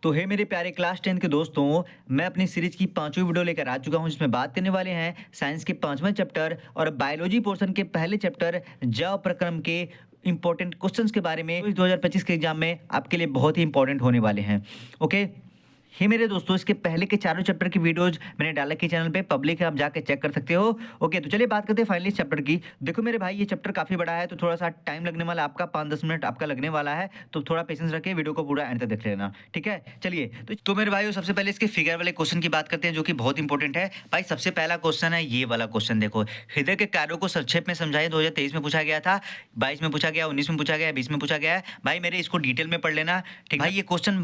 तो हे मेरे प्यारे क्लास 10 के दोस्तों, मैं अपनी सीरीज की 5वीं वीडियो लेकर आ चुका हूं जिसमें बात करने वाले हैं साइंस के 5वें चैप्टर और बायोलॉजी पोर्शन के पहले चैप्टर जैव प्रक्रम के इंपॉर्टेंट क्वेश्चंस के बारे में। 2025 के एग्जाम में आपके लिए बहुत ही इंपॉर्टेंट होने वाले हैं। ओके, हे मेरे दोस्तों, इसके पहले के चारों चैप्टर की वीडियोज मैंने डाला के चैनल पे, पब्लिक है, आप जाके चेक कर सकते हो। ओके, तो चलिए बात करते हैं फाइनली इस चैप्टर की। देखो मेरे भाई, ये चैप्टर काफी बड़ा है तो थोड़ा सा टाइम लगने वाला, आपका 5-10 मिनट आपका लगने वाला है, तो थोड़ा पेशेंस रखिए, वीडियो को पूरा एंड तक देख लेना, ठीक है। चलिए तो मेरे भाई सबसे पहले इसके फिगर वाले क्वेश्चन की बात करते हैं जो कि बहुत इंपॉर्टेंट है। भाई सबसे पहला क्वेश्चन है ये वाला क्वेश्चन, देखो हृदय के कार्यों को संक्षेप में समझाइए। 2023 में पूछा गया था, 22 में पूछा गया, 19 में पूछा गया, 20 में पूछा गया है। भाई मेरे इसको डिटेल में पढ़ लेना, ठीक है। भाई ये क्वेश्चन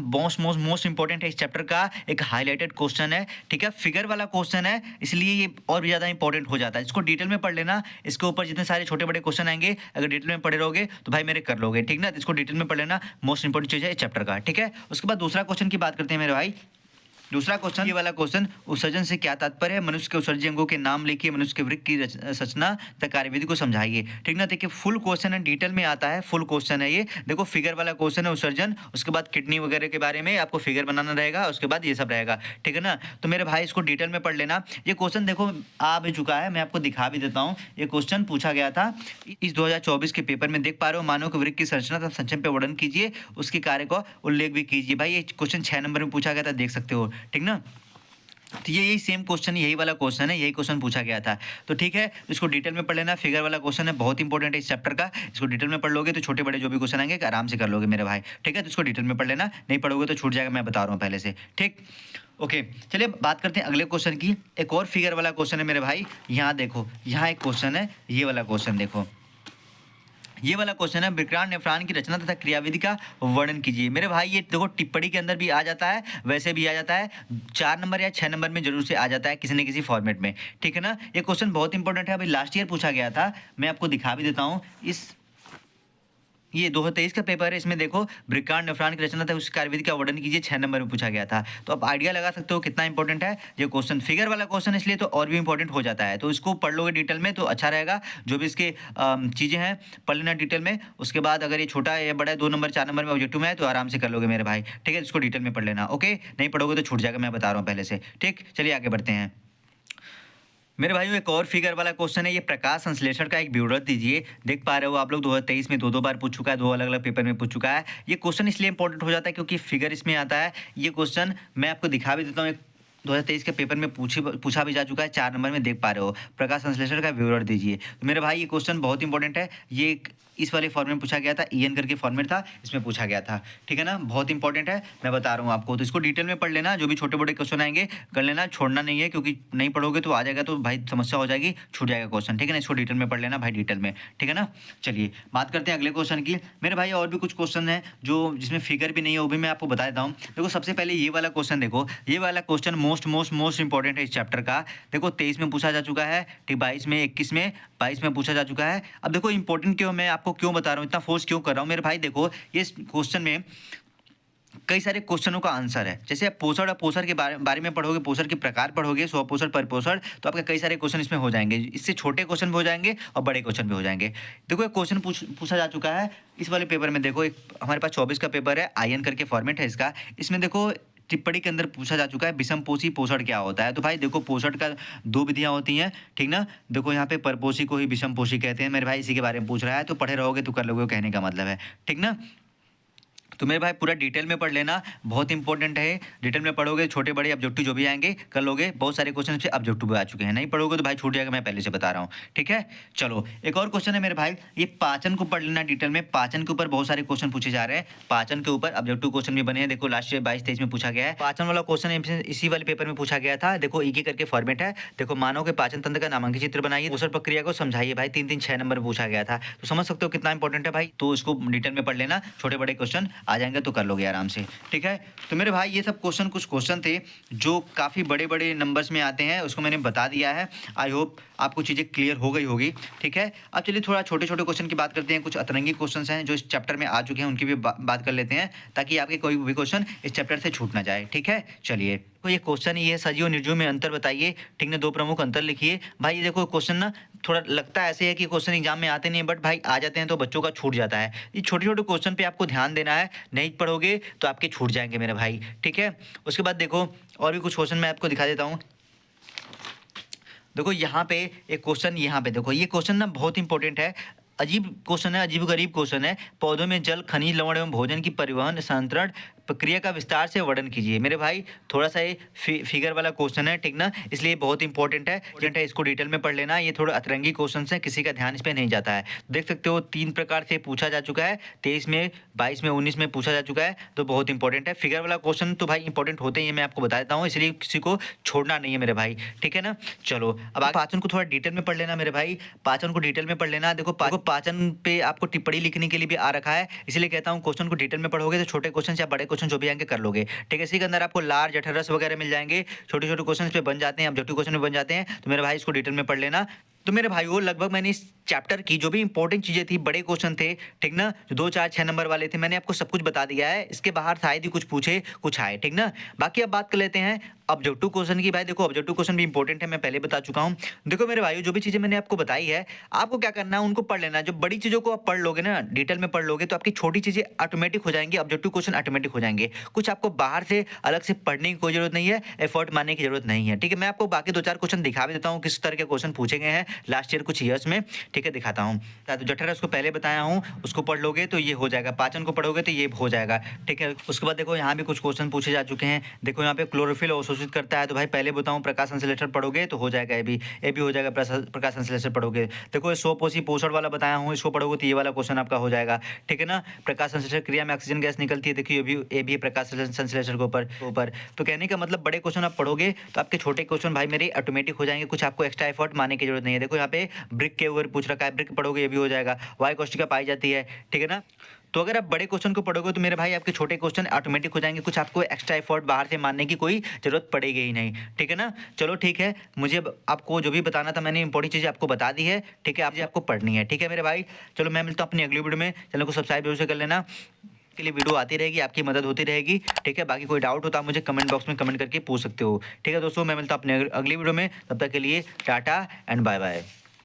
मोस्ट इंपॉर्टेंट है इस चैप्टर का, एक हाईलाइटेड क्वेश्चन है, ठीक है। फिगर वाला क्वेश्चन है इसलिए ये और भी ज्यादा इंपॉर्टेंट हो जाता है। इसको डिटेल में पढ़ लेना, इसके ऊपर जितने सारे छोटे बड़े क्वेश्चन आएंगे अगर डिटेल में पढ़े रहोगे तो भाई मेरे कर लोगे, ठीक ना। तो इसको डिटेल में पढ़ लेना, मोस्ट इंपॉर्टेंट चीज है इस चैप्टर का, ठीक है। उसके बाद दूसरा क्वेश्चन की बात करते हैं मेरे भाई। दूसरा क्वेश्चन, ये वाला क्वेश्चन, उत्सर्जन से क्या तात्पर्य है? मनुष्य के उत्सर्जी अंगों के नाम लिखिए, मनुष्य के वृक्क की रचना तथा कार्यविधि को समझाइए, ठीक ना। देखिए फुल क्वेश्चन है, डिटेल में आता है, फुल क्वेश्चन है ये। देखो फिगर वाला क्वेश्चन है उत्सर्जन, उसके बाद किडनी वगैरह के बारे में आपको फिगर बनाना रहेगा, उसके बाद ये सब रहेगा, ठीक है ना। तो मेरे भाई इसको डिटेल में पढ़ लेना। ये क्वेश्चन देखो आ भी चुका है, मैं आपको दिखा भी देता हूँ। ये क्वेश्चन पूछा गया था इस 2024 के पेपर में, देख पा रहे हो। मानव के वृक्क की संरचना तथा संक्षेप पे वर्णन कीजिए, उसके कार्य को उल्लेख भी कीजिए। भाई ये क्वेश्चन 6 नंबर में पूछा गया था, देख सकते हो, ठीक ना। तो ये यही सेम क्वेश्चन, यही वाला क्वेश्चन है, यही क्वेश्चन पूछा गया था। तो ठीक है, इसको डिटेल में पढ़ लेना। फिगर वाला क्वेश्चन है, बहुत इंपॉर्टेंट है इस चैप्टर का। इसको डिटेल में पढ़ लोगे तो छोटे बड़े जो भी क्वेश्चन आएंगे आराम से कर लोगे मेरे भाई, ठीक है। तो इसको डिटेल में पढ़ लेना, नहीं पढ़ोगे तो छूट जाएगा, मैं बता रहा हूँ पहले से, ठीक। ओके, चलिए बात करते हैं अगले क्वेश्चन की। एक और फिगर वाला क्वेश्चन है मेरे भाई, यहाँ देखो, यहाँ एक क्वेश्चन है, ये वाला क्वेश्चन देखो। ये वाला क्वेश्चन है, विक्रांत नेफ्रॉन की रचना तथा क्रियाविधि का वर्णन कीजिए। मेरे भाई ये देखो टिप्पणी के अंदर भी आ जाता है, वैसे भी आ जाता है, 4 नंबर या 6 नंबर में जरूर से आ जाता है किसी न किसी फॉर्मेट में, ठीक है ना। ये क्वेश्चन बहुत इंपॉर्टेंट है, अभी लास्ट ईयर पूछा गया था, मैं आपको दिखा भी देता हूँ। ये 2023 का पेपर है, इसमें देखो विक्रांत नेफ्रॉन की रचना था, उस कार्यविधि का वर्णन कीजिए, 6 नंबर में पूछा गया था। तो आप आइडिया लगा सकते हो कितना इंपॉर्टेंट है ये क्वेश्चन। फिगर वाला क्वेश्चन इसलिए तो और भी इंपॉर्टेंट हो जाता है, तो इसको पढ़ लोगे डिटेल में तो अच्छा रहेगा। जो भी इसके चीज़ें हैं पढ़ लेना डिटेल में। उसके बाद अगर ये छोटा है या बड़ा है, 2 नंबर 4 नंबर में ऑब्जेक्टिव में है तो आराम से कर लोगे मेरे भाई, ठीक है। इसको डिटेल में पढ़ लेना, ओके। नहीं पढ़ोगे तो छूट जाएगा, मैं बता रहा हूँ पहले से, ठीक। चलिए आगे बढ़ते हैं मेरे भाइयों। एक और फिगर वाला क्वेश्चन है, ये प्रकाश संश्लेषण का एक विवरण दीजिए। देख पा रहे हो आप लोग 2023 में दो बार पूछ चुका है, 2 अलग अलग पेपर में पूछ चुका है। ये क्वेश्चन इसलिए इंपॉर्टेंट हो जाता है क्योंकि फिगर इसमें आता है। ये क्वेश्चन मैं आपको दिखा भी देता हूँ, 2023 के पेपर में पूछा भी जा चुका है, 4 नंबर में देख पा रहे हो, प्रकाश संश्लेषण का विवरण दीजिए। तो मेरे भाई ये क्वेश्चन बहुत इंपॉर्टेंट है, ये इस वाले फॉर्मेट में पूछा गया था, ईएन करके फॉर्मेट था, इसमें पूछा गया था, ठीक है ना। बहुत इंपॉर्टेंट है, मैं बता रहा हूँ आपको। तो इसको डिटेल में पढ़ लेना, जो भी छोटे बड़े क्वेश्चन आएंगे कर लेना, छोड़ना नहीं है, क्योंकि नहीं पढ़ोगे तो आ जाएगा तो भाई समस्या हो जाएगी, छूट जाएगा क्वेश्चन, ठीक है ना। इसको डिटेल में पढ़ लेना भाई, डिटेल में, ठीक है ना। चलिए बात करते हैं अगले क्वेश्चन की मेरे भाई। और भी कुछ क्वेश्चन है जो जिसमें फिगर भी नहीं है, वो भी मैं आपको बता देता हूँ। देखो सबसे पहले ये वाला क्वेश्चन देखो, ये वाला क्वेश्चन मोस्ट इंपॉर्टेंट है इस चैप्टर का। देखो 23 में पूछा जा चुका है, ठीक, 22 में, 21 में, 22 में पूछा जा चुका है। अब देखो इंपॉर्टेंट क्यों, मैं आपको क्यों बता रहा हूँ, इतना फोर्स क्यों कर रहा हूँ मेरे भाई। देखो ये क्वेश्चन में कई सारे क्वेश्चनों का आंसर है। जैसे आप पोषण और पोषण के बारे में पढ़ोगे, पोषण के प्रकार पढ़ोगे, स्वपोषण परिपोषण, तो आपके कई सारे क्वेश्चन इसमें हो जाएंगे। इससे छोटे क्वेश्चन भी हो जाएंगे और बड़े क्वेश्चन भी हो जाएंगे। देखो एक क्वेश्चन पूछा जा चुका है इस वाले पेपर में। देखो एक हमारे पास 24 का पेपर है, आयन करके फॉर्मेट है इसका। इसमें देखो टिप्पणी के अंदर पूछा जा चुका है विषमपोषी पोषण क्या होता है। तो भाई देखो पोषण का 2 विधियां होती हैं, ठीक ना। देखो यहाँ पे परपोषी को ही विषमपोषी कहते हैं मेरे भाई, इसी के बारे में पूछ रहा है, तो पढ़े रहोगे तो कर लोगे, कहने का मतलब है, ठीक ना। तो मेरे भाई पूरा डिटेल में पढ़ लेना, बहुत इंपॉर्टेंट है। डिटेल में पढ़ोगे छोटे बड़े ऑब्जेक्टिव जो भी आएंगे कर लोगे। बहुत सारे क्वेश्चन से ऑब्जेक्टिव भी आ चुके हैं, नहीं पढ़ोगे तो भाई छूट जाएगा, मैं पहले से बता रहा हूँ, ठीक है। चलो एक और क्वेश्चन है मेरे भाई, ये पाचन को पढ़ लेना डिटेल में। पाचन के ऊपर बहुत सारे क्वेश्चन पूछे जा रहे हैं, पाचन के ऊपर ऑब्जेक्टिव क्वेश्चन भी बने हैं। देखो लास्ट 22-23 में पूछा गया है पाचन वाला क्वेश्चन, इसी वाले पेपर में पूछा गया था। देखो एक करके फॉर्मेट है। देखो मानव के पाचन तंत्र का नामांकित चित्र बनाइए, पोषण प्रक्रिया को समझाइए। भाई 3-3-6 नंबर में पूछा गया था, तो समझ सकते हो कितना इंपॉर्टेंट है भाई। तो इसको डिटेल में पढ़ लेना, छोटे बड़े क्वेश्चन आ जाएंगे तो कर लोगे आराम से, ठीक है। तो मेरे भाई ये सब क्वेश्चन कुछ क्वेश्चन थे जो काफ़ी बड़े बड़े नंबर्स में आते हैं, उसको मैंने बता दिया है। आई होप आपको चीज़ें क्लियर हो गई होगी, ठीक है। अब चलिए थोड़ा छोटे छोटे क्वेश्चन की बात करते हैं। कुछ अतरंगी क्वेश्चन हैं जो इस चैप्टर में आ चुके हैं, उनकी भी बात कर लेते हैं, ताकि आपके कोई भी क्वेश्चन इस चैप्टर से छूट ना जाए, ठीक है। चलिए तो ये क्वेश्चन ये है, सजीव और निर्जीव में अंतर बताइए, ठीक ना। 2 प्रमुख अंतर लिखिए। भाई ये देखो क्वेश्चन ना थोड़ा लगता ऐसे है कि क्वेश्चन एग्जाम में आते नहीं है, बट भाई आ जाते हैं तो बच्चों का छूट जाता है। ये छोटे-छोटे क्वेश्चन पे आपको ध्यान देना है, नहीं पढ़ोगे तो आपके छूट जाएँगे मेरे भाई, ठीक है? उसके बाद देखो और भी कुछ क्वेश्चन मैं आपको दिखा देता हूँ। देखो यहाँ पे एक क्वेश्चन, यहाँ पे देखो, ये क्वेश्चन ना बहुत इंपॉर्टेंट है। अजीब क्वेश्चन है, अजीब-गरीब क्वेश्चन है। पौधों में जल, खनिज, लवण एवं भोजन की परिवहन संतरण प्रक्रिया का विस्तार से वर्णन कीजिए। मेरे भाई थोड़ा-सा ये फिगर वाला क्वेश्चन है, ठीक ना? इसलिए बहुत इंपॉर्टेंट है। इंपॉर्टेंट है, इसको डिटेल में पढ़ लेना। ये थोड़ा अतरंगी क्वेश्चन्स हैं, किसी का ध्यान इस पे नहीं जाता है। देख सकते हो 3 प्रकार से पूछा जा चुका है, 23 में, 22 में, 19 में पूछा जा चुका है, तो बहुत इंपॉर्टेंट है। फिगर वाला क्वेश्चन तो भाई इंपॉर्टेंट होते ही हैं, मैं आपको बता देता हूँ, इसलिए किसी को छोड़ना नहीं है मेरे भाई, ठीक है ना? चलो, अब आगे पाचन को थोड़ा डिटेल में पढ़ लेना मेरे भाई, पाचन को डिटेल में पढ़ लेना। देखो पाचन पे आपको टिप्पणी लिखने के लिए भी आ रखा है, इसलिए कहता हूँ क्वेश्चन को डिटेल में पढ़ोगे तो छोटे क्वेश्चन या बड़े क्वेश्चन जो भी आएँगे कर लोगे, ठीक है? इसी के अंदर आपको लार, जठररस वगैरह मिल जाएँगे, छोटे-छोटे क्वेश्चन पे बन जाते हैं, ऑब्जेक्टिव क्वेश्चन में बन जाते हैं, तो मेरे भाई इसको डिटेल में पढ़ लेना। तो मेरे भाइयों लगभग मैंने इस चैप्टर की जो भी इंपॉर्टेंट चीज़ें थी, बड़े क्वेश्चन थे, ठीक ना? जो 2, 4, 6 नंबर वाले थे, मैंने आपको सब कुछ बता दिया है। इसके बाहर शायद ही कुछ पूछे, कुछ आए, ठीक ना? बाकी अब बात कर लेते हैं ऑब्जेक्टिव क्वेश्चन की। भाई देखो ऑब्जेक्टिव क्वेश्चन भी इंपॉर्टेंट है, मैं पहले बता चुका हूँ। देखो मेरे भाइयों जो भी चीज़ें मैंने आपको बताई है, आपको क्या करना है उनको पढ़ लेना है। जो बड़ी चीज़ों को आप पढ़ लोगे ना, डिटेल में पढ़ लोगे, तो आपकी छोटी चीज़ें ऑटोमेटिक हो जाएँगी, ऑब्जेक्टिव क्वेश्चन ऑटोमेटिक हो जाएँगे। कुछ आपको बाहर से अलग से पढ़ने की कोई ज़रूरत नहीं है, एफर्ट मारने की ज़रूरत नहीं है, ठीक है? मैं आपको बाकी 2-4 क्वेश्चन दिखा भी देता हूँ, किस तरह के क्वेश्चन पूछे गए हैं लास्ट ईयर कुछ ईयर्स में, ठीक है? दिखाता हूँ। तो जठररस को पहले बताया हूँ, उसको पढ़ लोगे तो ये हो जाएगा। पाचन को पढ़ोगे तो ये हो जाएगा, ठीक है? उसके बाद देखो यहाँ भी कुछ क्वेश्चन पूछे जा चुके हैं। देखो यहाँ पे क्लोरोफिल अवशोषित करता है, तो भाई पहले बताऊँ प्रकाश संश्लेषण पढ़ोगे तो हो जाएगा ये भी हो जाएगा, प्रकाश संश्लेषण पढ़ोगे। देखो ये स्वपोषी पोषण वाला बताया हूँ, इसको पढ़ोगे तो ये वाला क्वेश्चन आपका हो जाएगा, ठीक है ना? प्रकाश संश्लेषण क्रिया में ऑक्सीजन गैस निकलती है, देखिए ये भी है प्रकाश संश्लेषण के ऊपर। तो कहने का मतलब बड़े क्वेश्चन आप पढ़ोगे तो आपके छोटे क्वेश्चन भाई मेरे ऑटोमेटिक हो जाएंगे, कुछ आपको एक्स्ट्रा एफर्ट मारने की जरूरत नहीं है। देखो यहाँ पे ब्रिक के ऊपर पूछ रखा है, ब्रिक पढ़ोगे ये भी हो जाएगा। वायु कोशिका पाई जाती है, ठीक है ना? तो अगर आप बड़े क्वेश्चन को पढ़ोगे तो मेरे भाई आपके छोटे क्वेश्चन ऑटोमेटिक हो जाएंगे, कुछ आपको एक्स्ट्रा एफर्ट बाहर से मारने की कोई जरूरत पड़ेगी ही नहीं, ठीक है ना? चलो ठीक है, मुझे आपको जो भी बताना था मैंने इंपॉर्टेंट चीज़ें आपको बता दी है, ठीक है? आपको पढ़नी है, ठीक है मेरे भाई? चलो मैं मिलता हूँ अपनी अगली वीडियो में, चैनल को सब्सक्राइब जरूर से कर लेना, के लिए वीडियो आती रहेगी, आपकी मदद होती रहेगी, ठीक है? बाकी कोई डाउट हो तो आप मुझे कमेंट बॉक्स में कमेंट करके पूछ सकते हो, ठीक है दोस्तों? मैं मिलता हूँ अपने अगली वीडियो में, तब तक के लिए टाटा एंड बाय बाय।